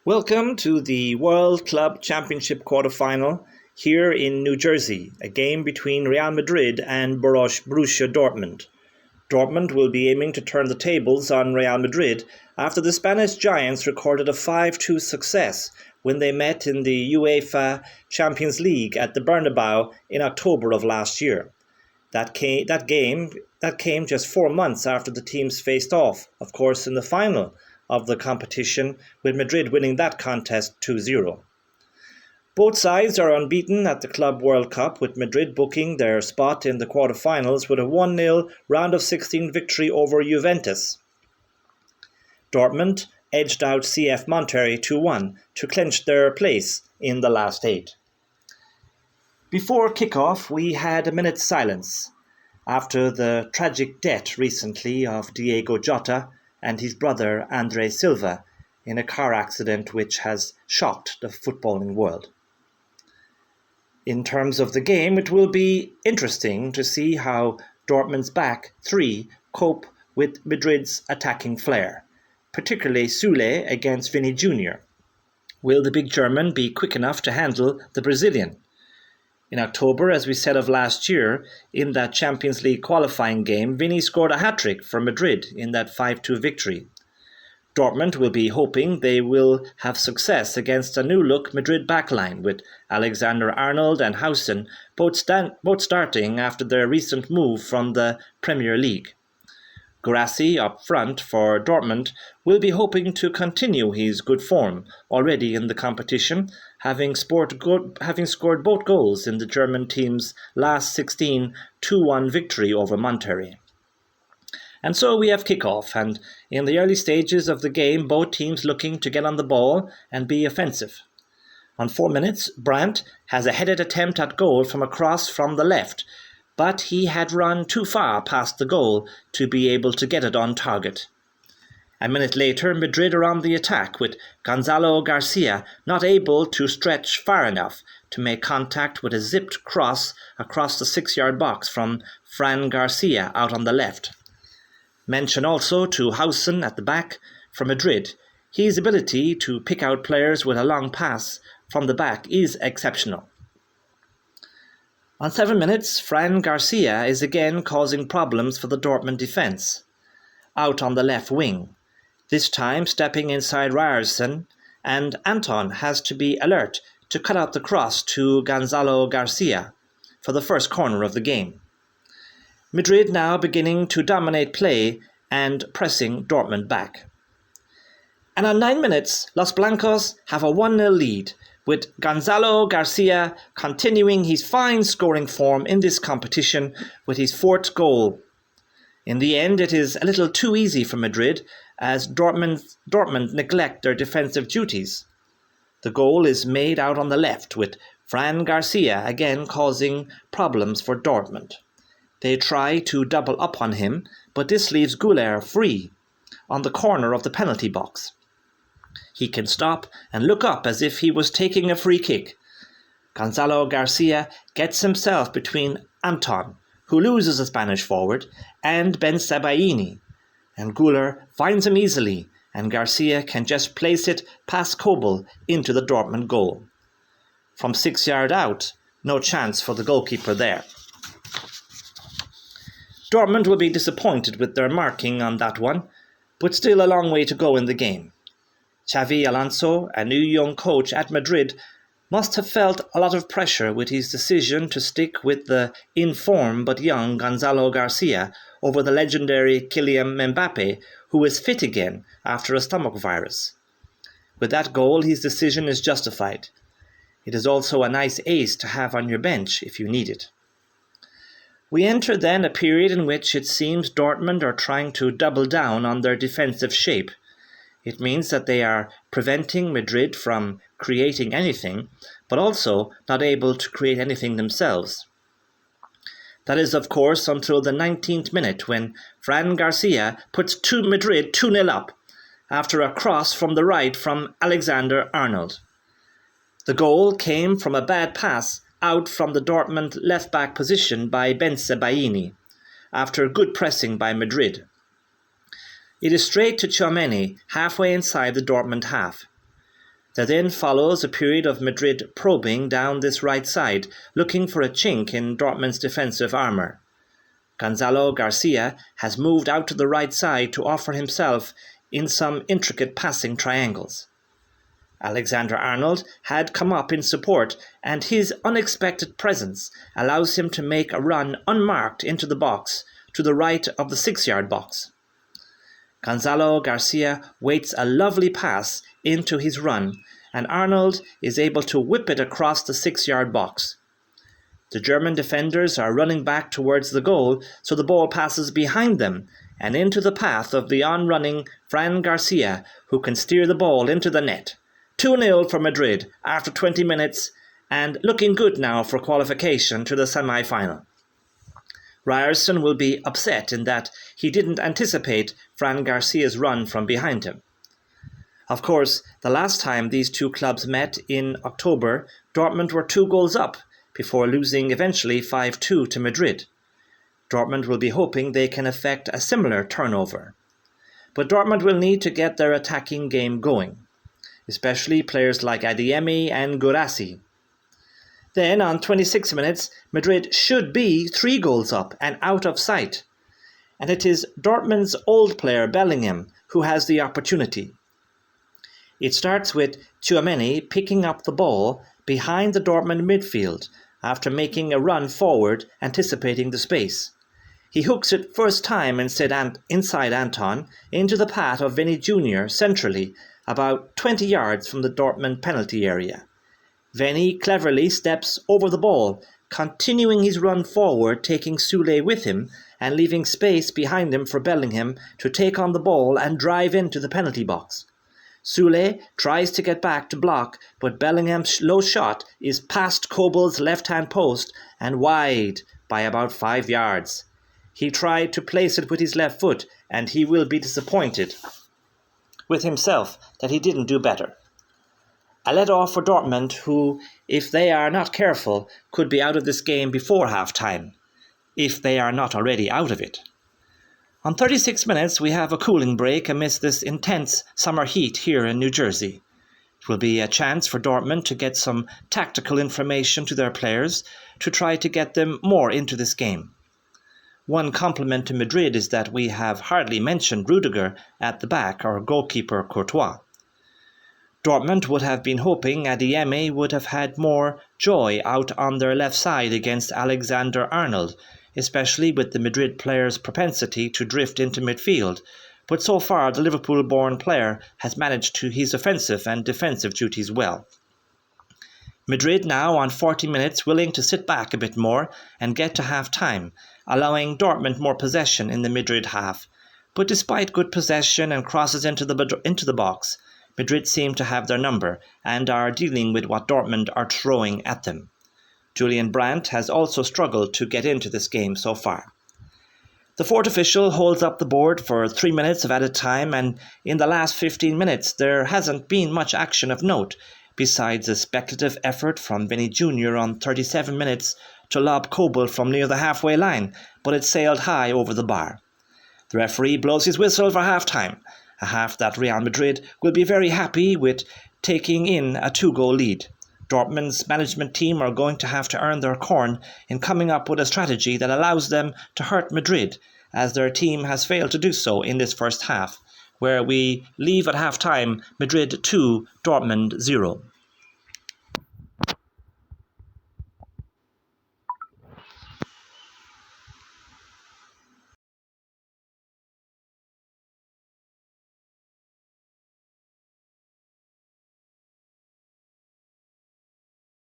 Welcome to the World Club Championship quarterfinal here in New Jersey, a game between Real Madrid and Borussia Dortmund. Dortmund will be aiming to turn the tables on Real Madrid after the Spanish Giants recorded a 5-2 success when they met in the UEFA Champions League at the Bernabeu in October of last year. That came just 4 months after the teams faced off, of course, in the final of the competition, with Madrid winning that contest 2-0. Both sides are unbeaten at the Club World Cup, with Madrid booking their spot in the quarterfinals with a 1-0 round of 16 victory over Juventus. Dortmund edged out CF Monterrey 2-1 to clinch their place in the last 8. Before kickoff, we had a minute's silence after the tragic death recently of Diego Jota and his brother Andre Silva in a car accident which has shocked the footballing world. In terms of the game, it will be interesting to see how Dortmund's back three cope with Madrid's attacking flair, particularly Sule against Vini Jr. Will the big German be quick enough to handle the Brazilian? In October, as we said of last year, in that Champions League qualifying game, Vini scored a hat-trick for Madrid in that 5-2 victory. Dortmund will be hoping they will have success against a new-look Madrid backline with Alexander-Arnold and Hausen both starting after their recent move from the Premier League. Guirassy up front for Dortmund will be hoping to continue his good form already in the competition, having scored both goals in the German team's last 16 2-1 victory over Monterrey. And so we have kickoff, and in the early stages of the game, both teams looking to get on the ball and be offensive. On 4 minutes, Brandt has a headed attempt at goal from a cross from the left, but he had run too far past the goal to be able to get it on target. A minute later, Madrid are on the attack, with Gonzalo Garcia not able to stretch far enough to make contact with a zipped cross across the 6-yard box from Fran Garcia out on the left. Mention also to Hausen at the back for Madrid. His ability to pick out players with a long pass from the back is exceptional. On 7 minutes, Fran Garcia is again causing problems for the Dortmund defence. Out on the left wing, this time stepping inside Ryerson, and Anton has to be alert to cut out the cross to Gonzalo Garcia for the first corner of the game. Madrid now beginning to dominate play and pressing Dortmund back. And on 9 minutes, Los Blancos have a 1-0 lead, with Gonzalo Garcia continuing his fine scoring form in this competition with his 4th goal. In the end, it is a little too easy for Madrid as Dortmund neglect their defensive duties. The goal is made out on the left, with Fran Garcia again causing problems for Dortmund. They try to double up on him, but this leaves Güler free on the corner of the penalty box. He can stop and look up as if he was taking a free kick. Gonzalo Garcia gets himself between Anton, who loses a Spanish forward, and Ben Sebaini, and Güler finds him easily, and Garcia can just place it past Kobel into the Dortmund goal. From 6 yards out, no chance for the goalkeeper there. Dortmund will be disappointed with their marking on that one, but still a long way to go in the game. Xavi Alonso, a new young coach at Madrid, must have felt a lot of pressure with his decision to stick with the in-form but young Gonzalo Garcia over the legendary Kylian Mbappe, who is fit again after a stomach virus. With that goal, his decision is justified. It is also a nice ace to have on your bench if you need it. We enter then a period in which it seems Dortmund are trying to double down on their defensive shape. It means that they are preventing Madrid from creating anything, but also not able to create anything themselves. That is, of course, until the 19th minute when Fran Garcia puts Madrid 2-0 up after a cross from the right from Alexander-Arnold. The goal came from a bad pass out from the Dortmund left-back position by Ben Sebaini after good pressing by Madrid. It is straight to Tchouaméni, halfway inside the Dortmund half. There then follows a period of Madrid probing down this right side, looking for a chink in Dortmund's defensive armour. Gonzalo Garcia has moved out to the right side to offer himself in some intricate passing triangles. Alexander-Arnold had come up in support, and his unexpected presence allows him to make a run unmarked into the box to the right of the 6-yard box. Gonzalo Garcia waits a lovely pass into his run, and Arnold is able to whip it across the 6-yard box. The German defenders are running back towards the goal, so the ball passes behind them and into the path of the on-running Fran Garcia, who can steer the ball into the net. 2-0 for Madrid after 20 minutes, and looking good now for qualification to the semi-final. Ryerson will be upset in that he didn't anticipate Fran Garcia's run from behind him. Of course, the last time these two clubs met in October, Dortmund were 2 goals up, before losing eventually 5-2 to Madrid. Dortmund will be hoping they can effect a similar turnover. But Dortmund will need to get their attacking game going, especially players like Adeyemi and Guirassy. Then, on 26 minutes, Madrid should be 3 goals up and out of sight. And it is Dortmund's old player Bellingham who has the opportunity. It starts with Tchouaméni picking up the ball behind the Dortmund midfield after making a run forward anticipating the space. He hooks it first time inside Anton into the path of Vinny Jr. centrally, about 20 yards from the Dortmund penalty area. Vinny cleverly steps over the ball, continuing his run forward, taking Soulé with him and leaving space behind him for Bellingham to take on the ball and drive into the penalty box. Soulé tries to get back to block, but Bellingham's low shot is past Kobel's left-hand post and wide by about 5 yards. He tried to place it with his left foot, and he will be disappointed with himself that he didn't do better. A let-off for Dortmund, who, if they are not careful, could be out of this game before half-time, if they are not already out of it. On 36 minutes, we have a cooling break amidst this intense summer heat here in New Jersey. It will be a chance for Dortmund to get some tactical information to their players to try to get them more into this game. One compliment to Madrid is that we have hardly mentioned Rudiger at the back, or goalkeeper Courtois. Dortmund would have been hoping Adeyemi would have had more joy out on their left side against Alexander-Arnold, especially with the Madrid player's propensity to drift into midfield, but so far the Liverpool-born player has managed to his offensive and defensive duties well. Madrid now on 40 minutes willing to sit back a bit more and get to half-time, allowing Dortmund more possession in the Madrid half. But despite good possession and crosses into the box, Madrid seem to have their number and are dealing with what Dortmund are throwing at them. Julian Brandt has also struggled to get into this game so far. The fourth official holds up the board for 3 minutes of added time, and in the last 15 minutes there hasn't been much action of note, besides a speculative effort from Vinny Jr. on 37 minutes to lob Kobel from near the halfway line, but it sailed high over the bar. The referee blows his whistle for half-time, a half that Real Madrid will be very happy with, taking in a 2-goal lead. Dortmund's management team are going to have to earn their corn in coming up with a strategy that allows them to hurt Madrid, as their team has failed to do so in this first half, where we leave at half-time Madrid 2, Dortmund 0.